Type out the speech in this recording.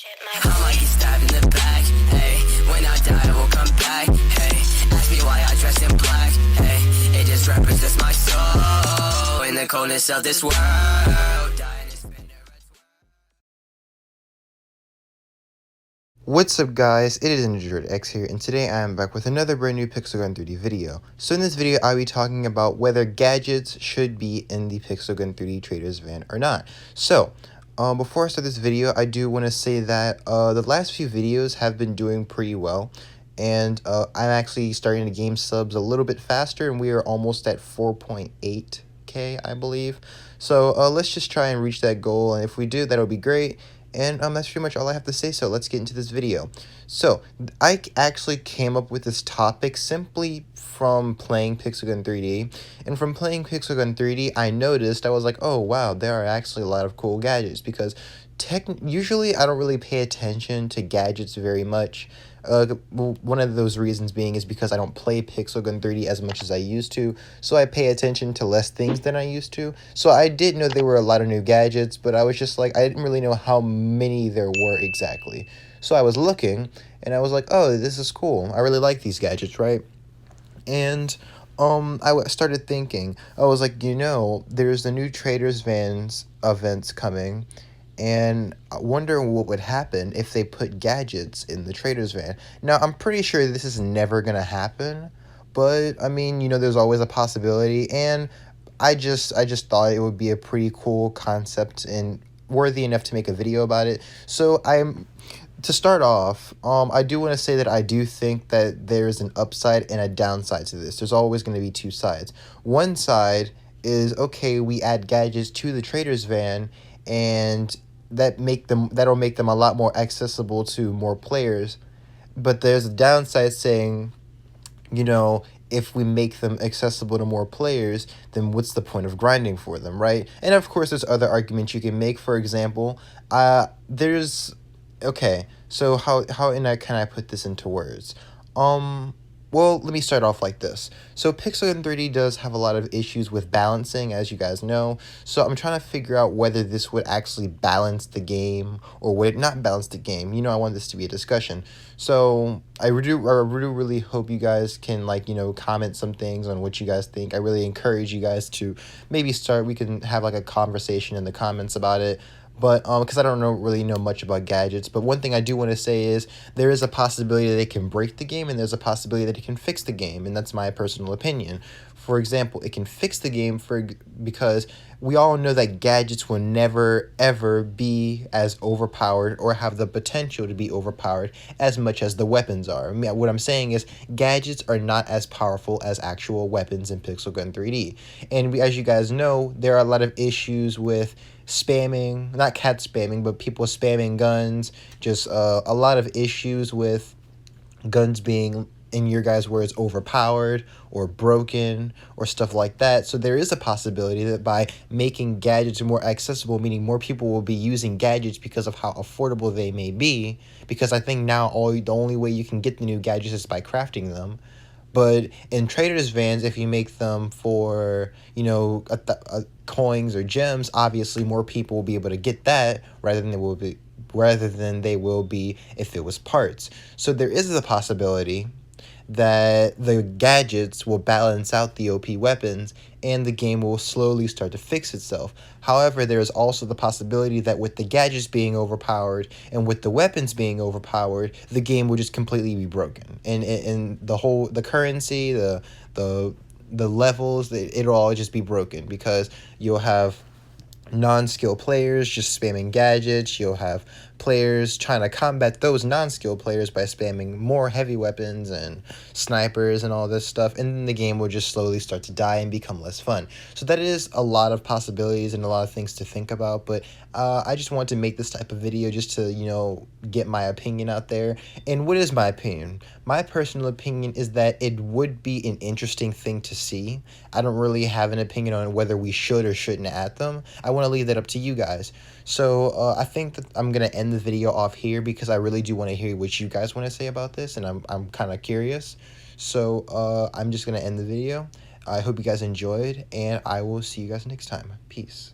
I might get stabbed in the back, hey. When I die, I will come back, hey. Ask me why I dress in black, hey. It just represents my soul in the coldness of this world. What's up guys, it is NinjaDroidX here, and today I am back with another brand new Pixel Gun 3D video. So in this video, I'll be talking about whether gadgets should be in the Pixel Gun 3D Trader's Van or not. So, before I start this video, I do want to say that the last few videos have been doing pretty well. And I'm actually starting to gain subs a little bit faster, and we are almost at 4.8k, I believe. So let's just try and reach that goal, and if we do, that'll be great. And that's pretty much all I have to say, so let's get into this video. So, I actually came up with this topic simply from playing Pixel Gun 3D. And from playing Pixel Gun 3D, I noticed, I was like, oh wow, there are actually a lot of cool gadgets. Because usually I don't really pay attention to gadgets very much. One of those reasons being is because I don't play Pixel Gun 3D as much as I used to, so I pay attention to less things than I used to. So I did know there were a lot of new gadgets, but I was just like, I didn't really know how many there were exactly. So I was looking, and I was like, oh, this is cool. I really like these gadgets, right? And I started thinking, I was like, you know, there's the new Trader's Vans events coming, and I wonder what would happen if they put gadgets in the Trader's Van. Now, I'm pretty sure this is never going to happen, but, I mean, you know, there's always a possibility, and I just thought it would be a pretty cool concept and worthy enough to make a video about it. So, to start off, I do want to say that I do think that there's an upside and a downside to this. There's always going to be two sides. One side is, okay, we add gadgets to the Trader's Van, and that'll make them a lot more accessible to more players. But there's a downside saying, you know, if we make them accessible to more players, then what's the point of grinding for them, right? And of course, there's other arguments you can make. For example, okay, so how can I put this into words? Well, let me start off like this. So Pixel Gun 3D does have a lot of issues with balancing, as you guys know. So I'm trying to figure out whether this would actually balance the game or would it not balance the game. You know, I want this to be a discussion. So I really hope you guys can, like, you know, comment some things on what you guys think. I really encourage you guys to maybe we can have like a conversation in the comments about it. But because I don't really know much about gadgets, but one thing I do want to say is there is a possibility that it can break the game, and there's a possibility that it can fix the game, and that's my personal opinion. For example, it can fix the game because we all know that gadgets will never ever be as overpowered or have the potential to be overpowered as much as the weapons are. I mean, what I'm saying is gadgets are not as powerful as actual weapons in Pixel Gun 3D. And as you guys know, there are a lot of issues with spamming, not cat spamming, but people spamming guns, just a lot of issues with guns being, in your guys' words, overpowered or broken or stuff like that. So there is a possibility that by making gadgets more accessible, meaning more people will be using gadgets because of how affordable they may be, because I think now the only way you can get the new gadgets is by crafting them. But in Trader's Vans, if you make them for, you know, coins or gems, obviously more people will be able to get that rather than they will be if it was parts. So there is the possibility that the gadgets will balance out the OP weapons and the game will slowly start to fix itself. However, there is also the possibility that with the gadgets being overpowered and with the weapons being overpowered, the game will just completely be broken. And the currency, the levels, it'll all just be broken because you'll have non-skill players just spamming gadgets. You'll have players trying to combat those non-skill players by spamming more heavy weapons and snipers and all this stuff, and then the game will just slowly start to die and become less fun. So that is a lot of possibilities and a lot of things to think about, but I just want to make this type of video just to, you know, get my opinion out there. And what is my opinion? My personal opinion is that it would be an interesting thing to see. I don't really have an opinion on whether we should or shouldn't add them. I want to leave that up to you guys. So I think that I'm going to end the video off here because I really do want to hear what you guys want to say about this, and I'm kind of curious. So I'm just going to end the video. I hope you guys enjoyed, and I will see you guys next time. Peace.